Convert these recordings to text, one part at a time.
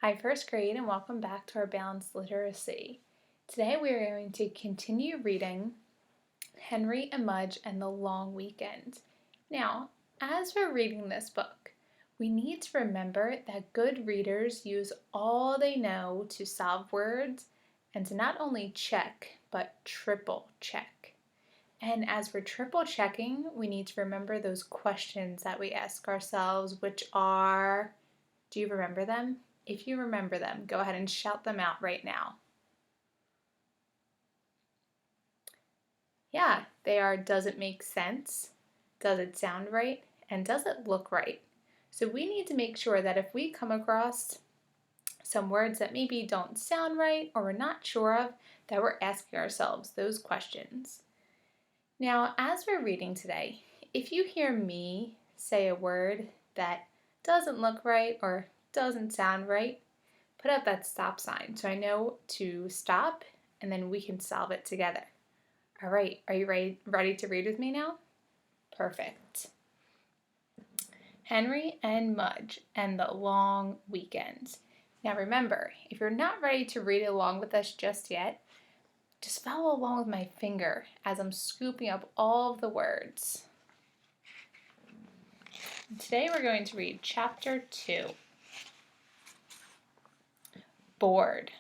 Hi, first grade, and welcome back to our balanced literacy. Today we are going to continue reading Henry and Mudge and the Long Weekend. Now, as we're reading this book, we need to remember that good readers use all they know to solve words and to not only check, but triple check. And as we're triple checking, we need to remember those questions that we ask ourselves, which are, do you remember them? If you remember them, go ahead and shout them out right now. Yeah, they are, does it make sense? Does it sound right? And does it look right? So we need to make sure that if we come across some words that maybe don't sound right or we're not sure of, that we're asking ourselves those questions. Now, as we're reading today, if you hear me say a word that doesn't look right or doesn't sound right, put up that stop sign so I know to stop and then we can solve it together. All right, are you ready to read with me now? Perfect. Henry and Mudge and the Long Weekend. Now remember, if you're not ready to read along with us just yet, just follow along with my finger as I'm scooping up all of the words. Today we're going to read chapter 2. Bored.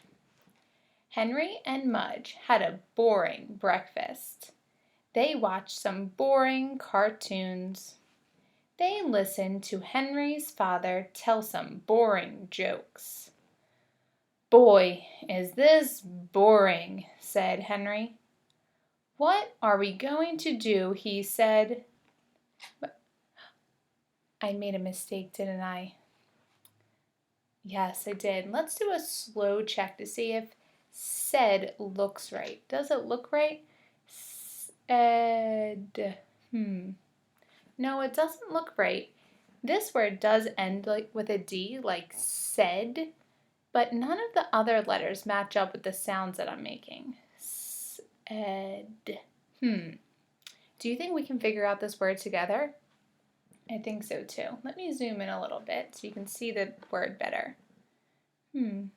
Henry and Mudge had a boring breakfast. They watched some boring cartoons. They listened to Henry's father tell some boring jokes. "Boy, is this boring," said Henry. "What are we going to do?" he said. But I made a mistake, didn't I? Yes, I did. Let's do a slow check to see if said looks right. Does it look right? Said. No, it doesn't look right. This word does end with a D, like said, but none of the other letters match up with the sounds that I'm making. Said. Do you think we can figure out this word together? I think so too. Let me zoom in a little bit so you can see the word better. Do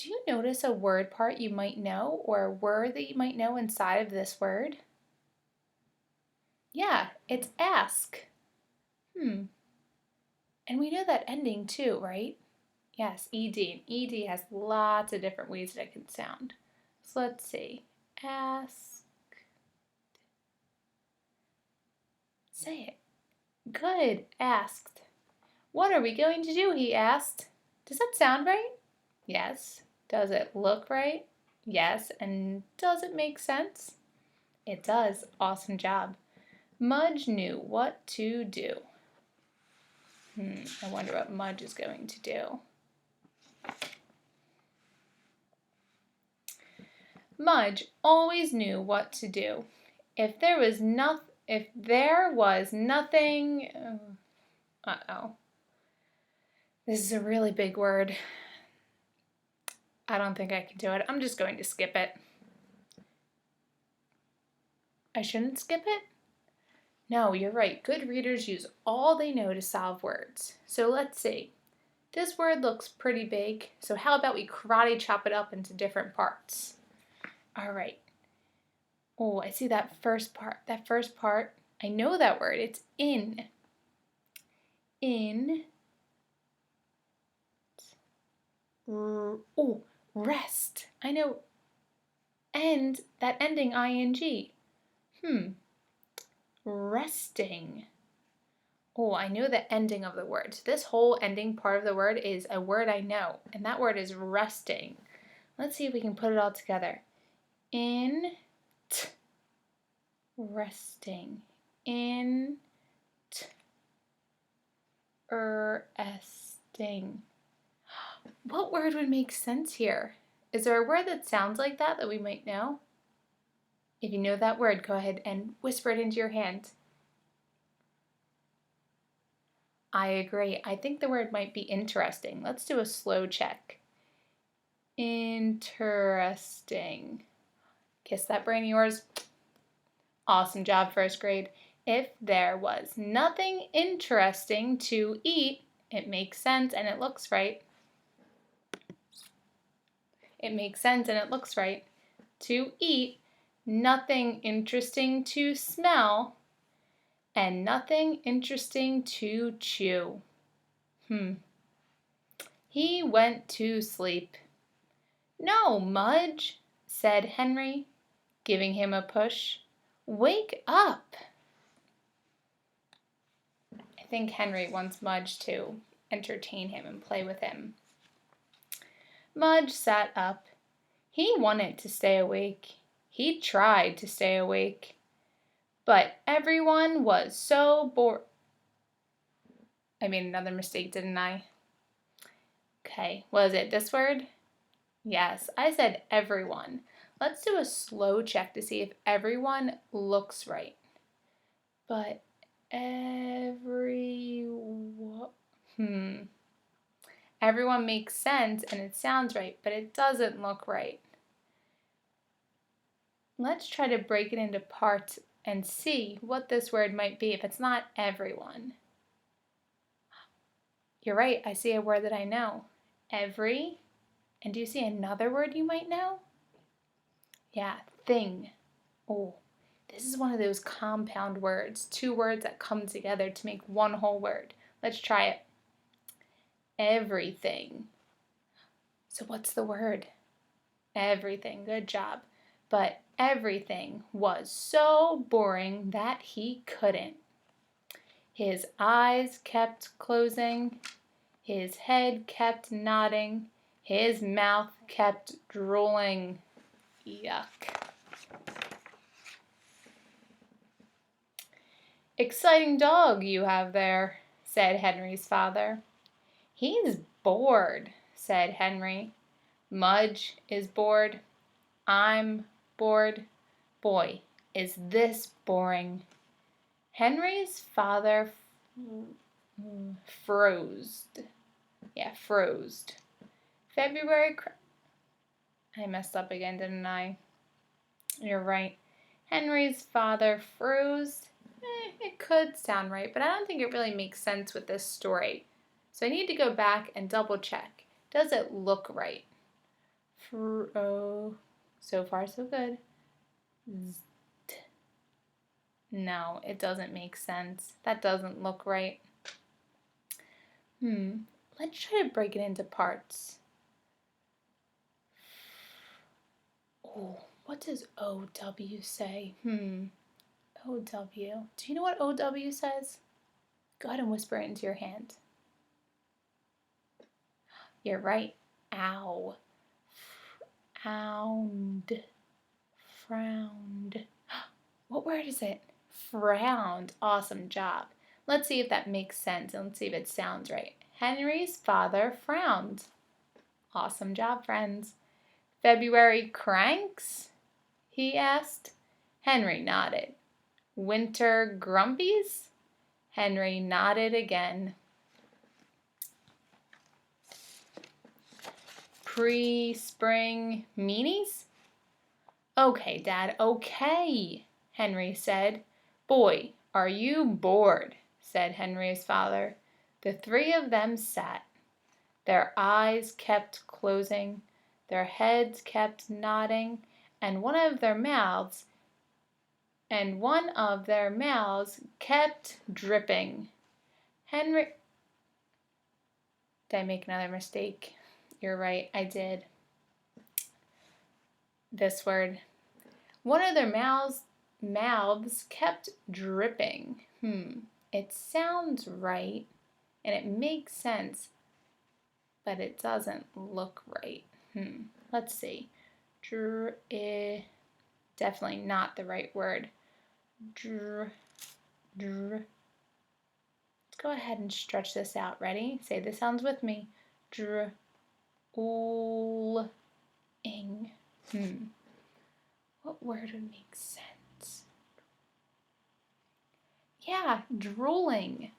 you notice a word part you might know or a word that you might know inside of this word? Yeah, it's ask. And we know that ending too, right? Yes, ed. And ed has lots of different ways that it can sound. So let's see. Ask. Say it. Good, asked. "What are we going to do?" he asked. Does that sound right? Yes. Does it look right? Yes. And does it make sense? It does. Awesome job. Mudge knew what to do. I wonder what Mudge is going to do. Mudge always knew what to do. If there was nothing, this is a really big word. I don't think I can do it. I'm just going to skip it. I shouldn't skip it? No, you're right. Good readers use all they know to solve words. So let's see. This word looks pretty big, so how about we karate chop it up into different parts? All right. Oh, I see that first part. I know that word. It's in. In. Rest. I know. And that ending ing. Resting. Oh, I know the ending of the word. So this whole ending part of the word is a word I know, and that word is resting. Let's see if we can put it all together. Resting. Interesting. What word would make sense here? Is there a word that sounds like that we might know? If you know that word, go ahead and whisper it into your hand. I agree. I think the word might be interesting. Let's do a slow check. Interesting. Kiss that brain of yours. Awesome job, first grade. If there was nothing interesting to eat, it makes sense and it looks right. It makes sense and it looks right. To eat, nothing interesting to smell, and nothing interesting to chew. He went to sleep. No, Mudge, said Henry, giving him a push. Wake up. I think Henry wants Mudge to entertain him and play with him. Mudge sat up. He wanted to stay awake. He tried to stay awake. But everyone was so bored. I made another mistake, didn't I? Okay, was it this word? Yes, I said everyone. Let's do a slow check to see if everyone looks right. But everyone makes sense and it sounds right, but it doesn't look right. Let's try to break it into parts and see what this word might be if it's not everyone. You're right, I see a word that I know. Every. And do you see another word you might know? Yeah, thing. Oh, this is one of those compound words, two words that come together to make one whole word. Let's try it. Everything. So what's the word? Everything. Good job. But everything was so boring that he couldn't. His eyes kept closing. His head kept nodding. His mouth kept drooling. Yuck. Exciting dog you have there, said Henry's father. He's bored, said Henry. Mudge is bored. I'm bored. Boy, is this boring. Henry's father froze. February. I messed up again, didn't I? You're right. Henry's father froze. It could sound right, but I don't think it really makes sense with this story. So I need to go back and double check. Does it look right? So far so good. No, it doesn't make sense. That doesn't look right. Let's try to break it into parts. Oh, what does OW say? OW. Do you know what OW says? Go ahead and whisper it into your hand. You're right. Ow. Frowned. What word is it? Frowned. Awesome job. Let's see if that makes sense and let's see if it sounds right. Henry's father frowned. Awesome job, friends. February cranks? He asked. Henry nodded. Winter grumpies? Henry nodded again. Pre-spring meanies? Okay, Dad, okay, Henry said. Boy, are you bored, said Henry's father. The three of them sat. Their eyes kept closing, their heads kept nodding, and one of their mouths kept dripping. Henry. Did I make another mistake? You're right, I did. This word. One of their mouths kept dripping. It sounds right and it makes sense, but it doesn't look right. Let's see. Definitely not the right word. Let's go ahead and stretch this out. Ready? Say the sounds with me. Drooling. What word would make sense? Yeah, drooling.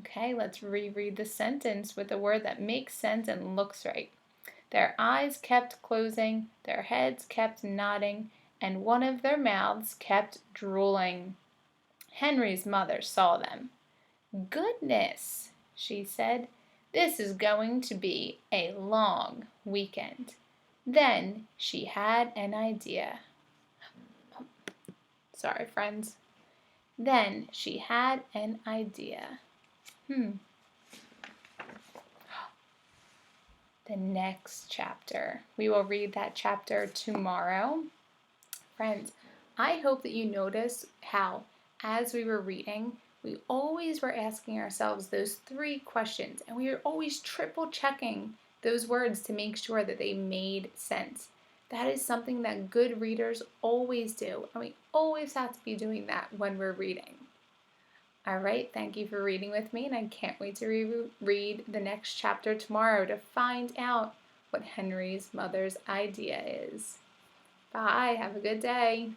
Okay, let's reread the sentence with a word that makes sense and looks right. Their eyes kept closing, their heads kept nodding, and one of their mouths kept drooling. Henry's mother saw them. Goodness, she said, this is going to be a long weekend. Then she had an idea. Sorry, friends. Then she had an idea. The next chapter. We will read that chapter tomorrow. Friends, I hope that you notice how, as we were reading, we always were asking ourselves those 3 questions, and we were always triple checking those words to make sure that they made sense. That is something that good readers always do, and we always have to be doing that when we're reading. All right, thank you for reading with me, and I can't wait to read the next chapter tomorrow to find out what Henry's mother's idea is. Bye, have a good day.